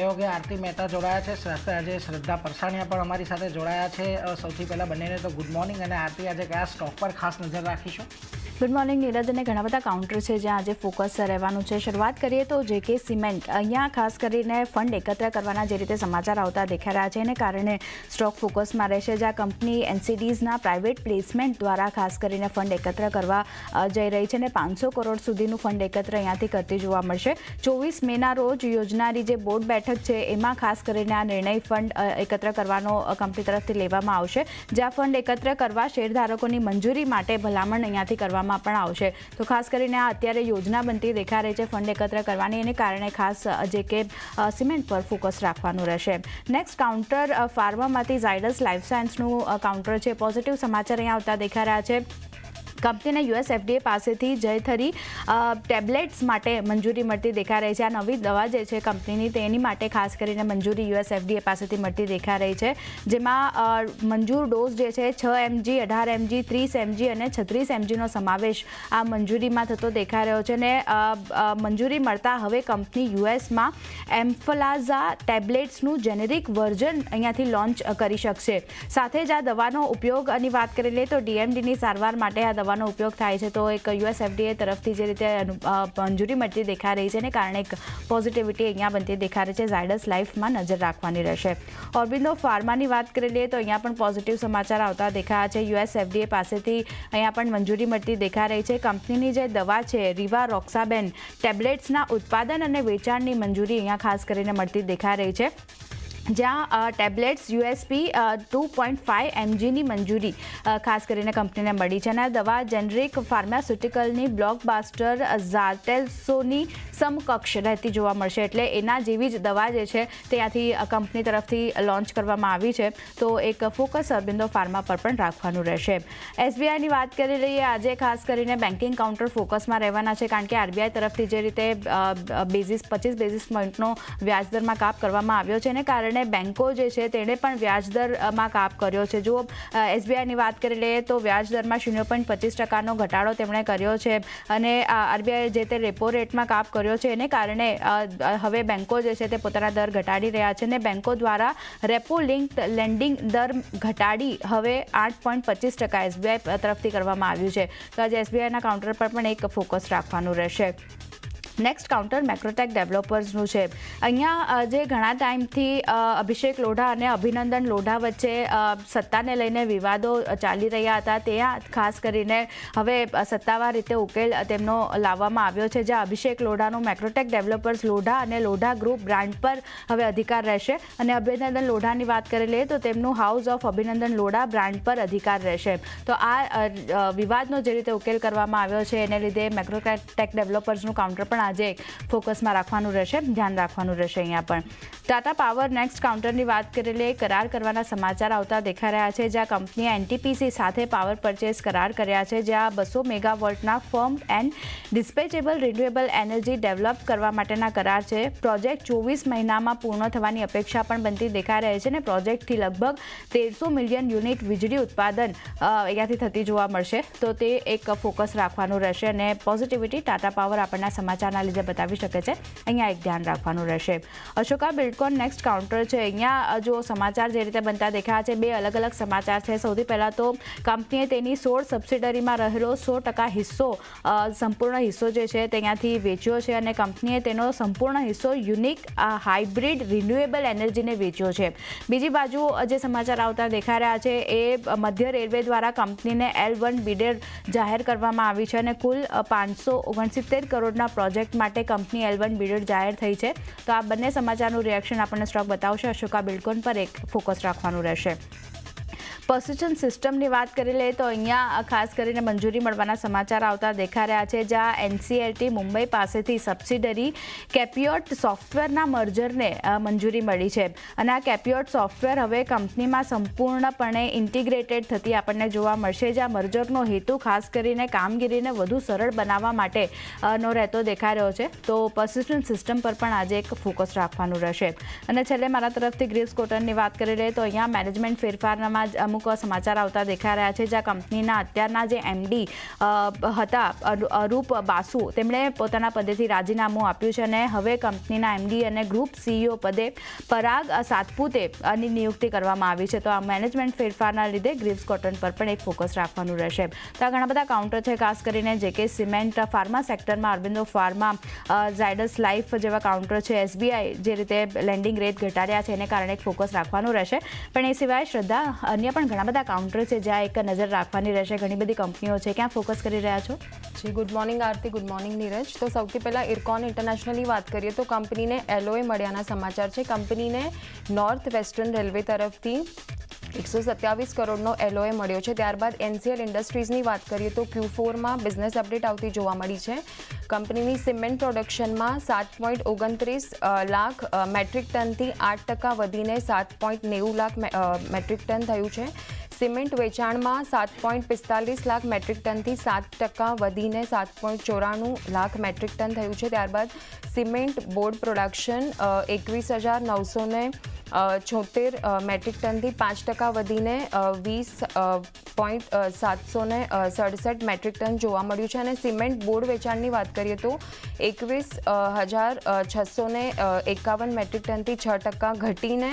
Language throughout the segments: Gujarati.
સહયોગી આરતી મહેતા જોડાયા છે, આજે શ્રદ્ધા પરસાણીયા પણ અમારી સાથે જોડાયા છે। સૌથી પહેલાં બંનેને તો ગુડ મોર્નિંગ। અને આરતી, આજે કયા સ્ટોક પર ખાસ નજર રાખીશું? Good morning Neeraj. અને ઘણા બધા કાઉન્ટર છે જ્યાં આજે ફોકસ રહેવાનું છે। શરૂઆત કરીએ તો જેકે સિમેન્ટ, અહીંયા ખાસ કરીને ફંડ એકત્ર કરવાના જે રીતે સમાચાર આવતા દેખાઈ રહ્યા છે એને કારણે સ્ટોક ફોકસમાં રહેશે, જ્યાં કંપની એનસીડીઝના પ્રાઇવેટ પ્લેસમેન્ટ દ્વારા ખાસ કરીને ફંડ એકત્ર કરવા જઈ રહી છે અને 500 કરોડ સુધીનું ફંડ એકત્ર અહીંયાથી કરતી જોવા મળશે। 24 મેના રોજ યોજનારી જે બોર્ડ બેઠક છે એમાં ખાસ કરીને આ નિર્ણય ફંડ એકત્ર કરવાનો કંપની તરફથી લેવામાં આવશે, જ્યાં ફંડ એકત્ર કરવા શેરધારકોની મંજૂરી માટે ભલામણ અહીંયાથી કરવામાં પણ આવશે। તો ખાસ કરીને આ અત્યારે યોજના બનતી દેખાઈ રહી છે ફંડ એકત્ર કરવાની, એને કારણે ખાસ જે કે સિમેન્ટ પર ફોકસ રાખવાનું રહેશે। નેક્સ્ટ કાઉન્ટર ફાર્મામાંથી ઝાયડસ લાઈફ સાયન્સનું કાઉન્ટર છે। પોઝિટિવ સમાચાર અહીંયા આવતા દેખાઈ રહ્યા છે। કંપનીને યુએસ એફડીએ પાસેથી જયથરી ટેબ્લેટ્સ માટે મંજૂરી મળતી દેખાઈ રહી છે। આ નવી દવા જે છે કંપનીની તેની માટે ખાસ કરીને મંજૂરી યુએસ એફડીએ પાસેથી મળતી દેખાઈ રહી છે, જેમાં મંજૂર ડોઝ જે છે 6 mg, 18 mg, 30 mg અને 36 mgનો સમાવેશ આ મંજૂરીમાં થતો દેખાઈ રહ્યો છે। અને મંજૂરી મળતા હવે કંપની યુએસમાં એમ્ફલાઝા ટેબ્લેટ્સનું જેનેરિક વર્ઝન અહીંયાથી લોન્ચ કરી શકશે। સાથે જ આ દવાનો ઉપયોગની વાત કરી લઈએ તો ડીએમડીની સારવાર માટે આ દવાનો ઉપયોગ થાય છે। તો એક યુએસ એફડીએ તરફથી જે રીતે મંજૂરી મળતી દેખાઈ રહી છે એને કારણે એક પોઝિટિવિટી અહીંયા બનતી દેખાઈ રહી છે। ઝાયડસ લાઈફમાં નજર રાખવાની રહેશે। ઓર્બિંદો ફાર્માની વાત કરી લઈએ તો અહીંયા પણ પોઝિટિવ સમાચાર આવતા દેખાયા છે। યુએસ એફડીએ પાસેથી અહીંયા પણ મંજૂરી મળતી દેખાઈ રહી છે। કંપનીની જે દવા છે રિવારોક્સાબેન ટેબ્લેટ્સના ઉત્પાદન અને વેચાણની મંજૂરી અહીંયા ખાસ કરીને મળતી દેખાઈ રહી છે, જ્યાં ટેબ્લેટ્સ યુએસપી 2.5 mgની મંજૂરી ખાસ કરીને કંપનીને મળી છે। અને આ દવા જેનરિક ફાર્માસ્યુટિકલની બ્લોકબાસ્ટર ઝાર્ટેલ્સોની સમકક્ષ રહેતી જોવા મળશે, એટલે એના જેવી જ દવા જે છે ત્યાંથી કંપની તરફથી લોન્ચ કરવામાં આવી છે। તો એક ફોકસ અરબિંદો ફાર્મા પર પણ રાખવાનું રહેશે। એસબીઆઈની વાત કરી લઈએ, આજે ખાસ કરીને બેન્કિંગ કાઉન્ટર ફોકસમાં રહેવાના છે, કારણ કે આરબીઆઈ તરફથી જે રીતે 25 બેઝિસ પોઈન્ટનો વ્યાજદરમાં કાપ કરવામાં આવ્યો છે એને કારણે બેંકો જે છે તેણે પણ વ્યાજદરમાં કાપ કર્યો છે। જો એસબીઆઈની વાત કરી લઈએ તો વ્યાજદરમાં 0.25% ઘટાડો તેમણે કર્યો છે, અને આરબીઆઈએ જે તે રેપો રેટમાં કાપ કર્યો છે એને કારણે હવે બેંકો જે છે તે પોતાના દર ઘટાડી રહ્યા છે, અને બેંકો દ્વારા રેપો લિંક્ડ લેન્ડિંગ દર ઘટાડી હવે 8.25% એસબીઆઈ તરફથી કરવામાં આવ્યું છે। તો આજે એસબીઆઈના કાઉન્ટર પર પણ એક ફોકસ રાખવાનું રહેશે। નેક્સ્ટ કાઉન્ટર મેક્રોટેક ડેવલપર્સનું છે। અહીંયા જે ઘણા ટાઈમથી અભિષેક લોઢા અને અભિનંદન લોઢા વચ્ચે સત્તાને લઈને વિવાદો ચાલી રહ્યા હતા, ત્યાં ખાસ કરીને હવે સત્તાવાર રીતે ઉકેલ તેમનો લાવવામાં આવ્યો છે, જ્યાં અભિષેક લોઢાનું મેક્રોટેક ડેવલપર્સ લોઢા અને લોઢા ગ્રુપ બ્રાન્ડ પર હવે અધિકાર રહેશે, અને અભિનંદન લોઢાની વાત કરી લઈએ તો તેમનું હાઉસ ઓફ અભિનંદન લોઢા બ્રાન્ડ પર અધિકાર રહેશે। તો આ વિવાદનો જે રીતે ઉકેલ કરવામાં આવ્યો છે એને લીધે મેક્રોટેક ડેવલપર્સનું કાઉન્ટર પણ આજે ફોકસમાં રાખવાનું રહેશે, ધ્યાન રાખવાનું રહેશે। અહીંયા પણ ટાટા પાવર નેક્સ્ટ કાઉન્ટરની વાત કરી લઈએ, કરાર કરવાના સમાચાર આવતા દેખાઈ રહ્યા છે, જ્યાં કંપનીએ એનટીપીસી સાથે પાવર પરચેસ કરાર કર્યા છે, જ્યાં 200 મેગાવોલ્ટના firm and dispatchable renewable energy develop કરવા માટેના કરાર છે। પ્રોજેક્ટ 24 મહિનામાં પૂર્ણ થવાની અપેક્ષા પણ બનતી દેખાઈ રહી છે, અને પ્રોજેક્ટથી લગભગ 1300 મિલિયન યુનિટ વીજળી ઉત્પાદન અહીંયાથી થતી જોવા મળશે। તો તે એક ફોકસ રાખવાનું રહેશે, અને પોઝિટિવિટી ટાટા પાવર આપણના સમાચાર લીધે બતાવી શકે છે, અહીંયા એક ધ્યાન રાખવાનું રહેશે। અશોકા બિલ્ડકોન નેક્સ્ટ કાઉન્ટર છે। અહીંયા જો સમાચાર જે રીતે બનતા દેખાયા છે, બે અલગ અલગ સમાચાર છે। સૌથી પહેલાં તો કંપનીએ તેની 16 સબસિડરીમાં રહેલો 100% હિસ્સો, સંપૂર્ણ હિસ્સો જે છે તે અહીંયાથી વેચ્યો છે, અને કંપનીએ તેનો સંપૂર્ણ હિસ્સો યુનિક હાઇબ્રિડ રિન્યુએબલ એનર્જીને વેચ્યો છે। બીજી બાજુ જે સમાચાર આવતા દેખાઈ રહ્યા છે એ મધ્ય રેલવે દ્વારા કંપનીને L1 બિડર જાહેર કરવામાં આવી છે, અને કુલ 569 કરોડના પ્રોજેક્ટ માટે કંપની L1 બિડર જાહેર થઈ છે। તો આ બંને સમાચારનું રિએક્શન આપણને સ્ટોક બતાવશે। અશોકા બિલ્ડકોન પર એક ફોકસ રાખવાનું રહેશે। પર્સિસ્ટન સિસ્ટમની વાત કરી લઈએ તો અહીંયા ખાસ કરીને મંજૂરી મળવાના સમાચાર આવતા દેખાઈ રહ્યા છે, જ્યાં એનસીએલટી મુંબઈ પાસેથી સબસિડરી કેપિયોટ સોફ્ટવેરના મર્જરને મંજૂરી મળી છે, અને આ કેપિયોટ સોફ્ટવેર હવે કંપનીમાં સંપૂર્ણપણે ઇન્ટિગ્રેટેડ થતી આપણને જોવા મળશે, જ્યાં મર્જરનો હેતુ ખાસ કરીને કામગીરીને વધુ સરળ બનાવવા માટે નો રહેતો દેખાઈ રહ્યો છે। તો પર્સિસ્ટન સિસ્ટમ પર પણ આજે એક ફોકસ રાખવાનું રહેશે। અને છેલ્લે મારા તરફથી ગ્રીવ્સ કોટનની વાત કરી લઈએ તો અહીંયા મેનેજમેન્ટ ફેરફારમાં અમુક સમાચાર આવતા દેખાઈ રહ્યા છે, જ્યાં કંપનીના અત્યારના જે MD હતા અરૂપ બાસુ, તેમણે પોતાના પદેથી રાજીનામું આપ્યું છે અને હવે કંપનીના MD અને ગ્રુપ CEO પદે પરાગ સાતપુતેની નિયુક્તિ કરવામાં આવી છે. તો આ મેનેજમેન્ટ ફેરફારના લીધે ગ્રીવ્સ કોટન પર પણ એક ફોકસ રાખવાનું રહેશે. તો આ ઘણા બધા કાઉન્ટર છે, ખાસ કરીને JK સિમેન્ટ, ફાર્મા સેક્ટરમાં અરબિંદો ફાર્મા, ઝાયડસ લાઈફ જેવા કાઉન્ટર છે. SBI જે રીતે લેન્ડિંગ રેટ ઘટાડ્યા છે એને કારણે એક ફોકસ રાખવાનું રહેશે. પણ એ સિવાય શ્રદ્ધા, અન્ય પણ ઘણા બધા કાઉન્ટર છે જ્યાં એક નજર રાખવાની રહેશે. ઘણી બધી કંપનીઓ છે, ક્યાં ફોકસ કરી રહ્યા છો? જી, ગુડ મોર્નિંગ આરતી, ગુડ મોર્નિંગ નીરજ. તો સૌથી પહેલાં ઇરકોન ઇન્ટરનેશનલની વાત કરીએ તો કંપનીને LOA મળ્યાના સમાચાર છે. કંપનીને નોર્થ વેસ્ટર્ન રેલવે તરફથી 127 કરોડનો LOA મળ્યો છે. ત્યારબાદ NCL ઇન્ડસ્ટ્રીઝની વાત કરીએ તો Q4માં બિઝનેસ અપડેટ આવતી જોવા મળી છે. કંપનીની સિમેન્ટ પ્રોડક્શનમાં 7.29 લાખ મેટ્રિક ટનથી 8% વધીને 7.90 લાખ મેટ્રિક ટન થયું છે. સિમેન્ટ વેચાણમાં 7.45 લાખ મેટ્રિક ટનથી 7% વધીને 7.94 લાખ મેટ્રિક ટન થયું છે. ત્યારબાદ સિમેન્ટ બોર્ડ પ્રોડક્શન 21,976 મેટ્રિક ટનથી 5% વધીને 20.767 મેટ્રિક ટન જોવા મળ્યું છે. અને સિમેન્ટ બોર્ડ વેચાણની વાત કરીએ તો 21,651 મેટ્રિક ટનથી 6% ઘટીને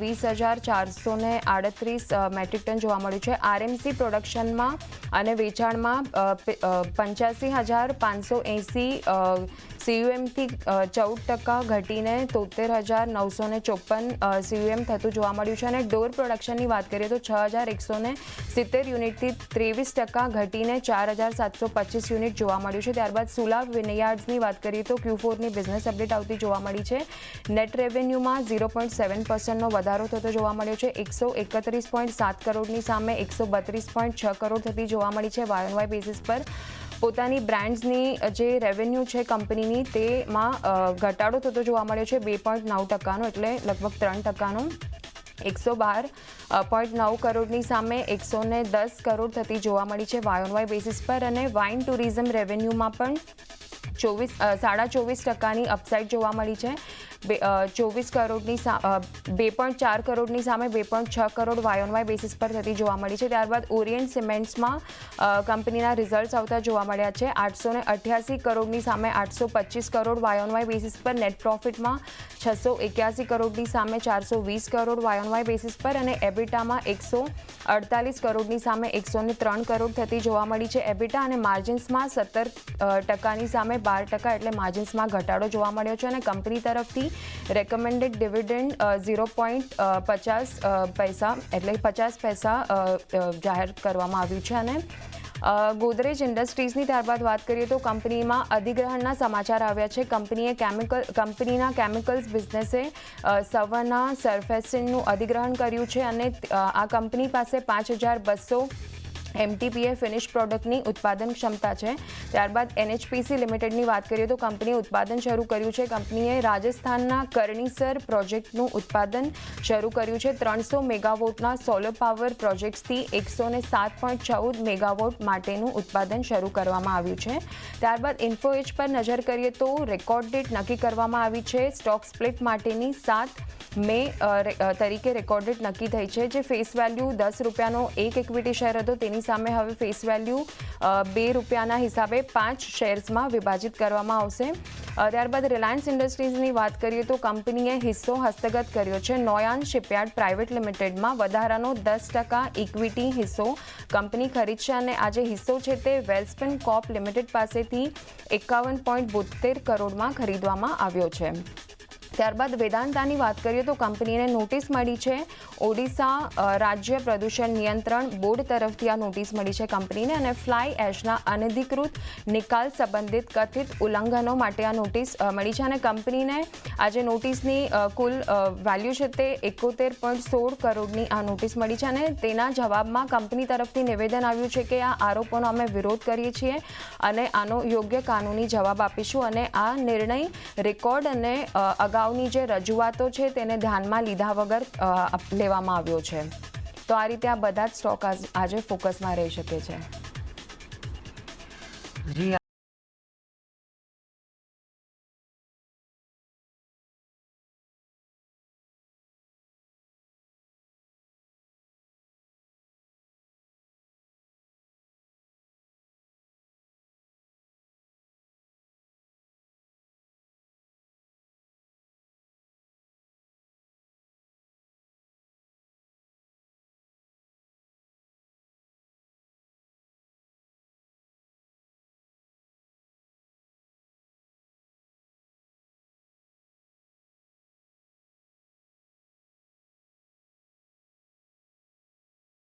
20,438 મેટ્રિક ટન જોવા મળ્યું છે. RMC પ્રોડક્શનમાં અને વેચાણમાં 85,580 CUMથી 14% ઘટીને 73,954 CUM થતું જોવા મળ્યું છે. અને ડોર પ્રોડક્શનની વાત કરીએ તો 6,170 યુનિટથી 23% ઘટીને 4,725 યુનિટ જોવા મળ્યું છે. ત્યારબાદ સુલા વિનયાર્ડ્સની વાત કરીએ તો Q4ની બિઝનેસ અપડેટ આવતી જોવા મળી છે. નેટ રેવન્યુમાં 0.7%નો વધારો થતો જોવા મળ્યો છે. 131.7 કરોડની સામે 132.6 કરોડ થતી જોવા મળી છે. YOY બેસિસ પર પોતાની બ્રાન્ડ્સની જે રેવન્યુ છે કંપનીની તેમાં ઘટાડો થતો જોવા મળ્યો છે 2.9%નો, એટલે લગભગ 3%નો. 112.9 કરોડની સામે 110 કરોડ થતી જોવા મળી છે YOY બેસિસ પર. અને વાઇન ટુરિઝમ રેવન્યુમાં પણ 24.5%ની અપસાઇડ જોવા મળી છે. 2.4 કરોડની સામે 2.6 કરોડ YOY બેસિસ પર થતી જોવા મળી છે. ત્યારબાદ ઓરિયન્ટ સિમેન્ટ્સમાં કંપનીના રિઝલ્ટ્સ આવતા જોવા મળ્યા છે. 888 કરોડની સામે 825 કરોડ YOY બેસિસ પર. નેટ પ્રોફિટમાં 681 કરોડની સામે 420 કરોડ YOY બેસિસ પર. અને એબિટામાં 148 કરોડની સામે 103 કરોડ થતી જોવા મળી છે. એબિટા અને માર્જિન્સમાં 17%ની સામે 12%, એટલે માર્જિન્સમાં ઘટાડો જોવા મળ્યો છે. અને કંપની તરફથી રેકમેન્ડેડ ડિવિડન્ડ 0.50 પૈસા, એટલે 50 પૈસા જાહેર કરવામાં આવ્યું છે. અને ગોદરેજ ઇન્ડસ્ટ્રીઝની ત્યારબાદ વાત કરીએ તો કંપનીમાં અધિગ્રહણના સમાચાર આવ્યા છે. કંપનીના કેમિકલ્સ બિઝનેસે સવર્ના સરફેસિનનું અધિગ્રહણ કર્યું છે. અને આ કંપની પાસે 5,200 MTPA ફિનિશ પ્રોડક્ટની ઉત્પાદન ક્ષમતા છે. ત્યારબાદ NHPC લિમિટેડની વાત કરીએ તો કંપનીએ ઉત્પાદન શરૂ કર્યું છે. કંપનીએ રાજસ્થાનના કરણીસર પ્રોજેક્ટનું ઉત્પાદન શરૂ કર્યું છે. 300 મેગાવોટના સોલર પાવર પ્રોજેક્ટ્સથી 107.14 મેગાવોટ માટેનું ઉત્પાદન શરૂ કરવામાં આવ્યું છે. ત્યારબાદ ઇન્ફોએજ પર નજર કરીએ તો રેકોર્ડ ડેટ નક્કી કરવામાં આવી છે. સ્ટોક સ્પ્લિટ માટેની 7 મે તરીકે રેકોર્ડ ડેટ નક્કી થઈ છે. જે ફેસ વેલ્યુ 10 રૂપિયાનો એક ઇક્વિટી શેર હતો તેની સામે હવે ફેસ વેલ્યુ 2 રૂપિયાના હિસાબે 5 શેર્સમાં વિભાજિત કરવામાં આવશે. ત્યારબાદ રિલાયન્સ ઇન્ડસ્ટ્રીઝની વાત કરીએ તો કંપનીએ હિસ્સો હસ્તગત કર્યો છે. નોયાન શિપયાર્ડ પ્રાઇવેટ લિમિટેડમાં વધારાનો 10% ઇક્વિટી હિસ્સો કંપની ખરીદશે. અને આ જે હિસ્સો છે તે વેલ્સપન કોર્પ લિમિટેડ પાસેથી 51.72 કરોડમાં ખરીદવામાં આવ્યો છે. ત્યારબાદ વેદાંતાની વાત કરીએ તો કંપનીને નોટિસ મળી છે. ઓડિશા રાજ્ય પ્રદૂષણ નિયંત્રણ બોર્ડ તરફથી આ નોટિસ મળી છે કંપનીને. અને ફ્લાય એશના અનધિકૃત નિકાલ સંબંધિત કથિત ઉલ્લંઘનો માટે આ નોટિસ મળી છે. અને કંપનીને આજે નોટિસની કુલ વેલ્યુ છે તે 71.16 કરોડની આ નોટિસ મળી છે. અને તેના જવાબમાં કંપની તરફથી નિવેદન આવ્યું છે કે આ આરોપોનો અમે વિરોધ કરીએ છીએ અને આનો યોગ્ય કાનૂની જવાબ આપીશું. અને આ નિર્ણય રેકોર્ડ અને અગાઉની જે રજૂઆતો છે તેને ધ્યાનમાં લીધા વગર લેવામાં આવ્યો છે. તો આ રીતે આ બધા જ સ્ટોક આજે ફોકસમાં રહી શકે છે. જી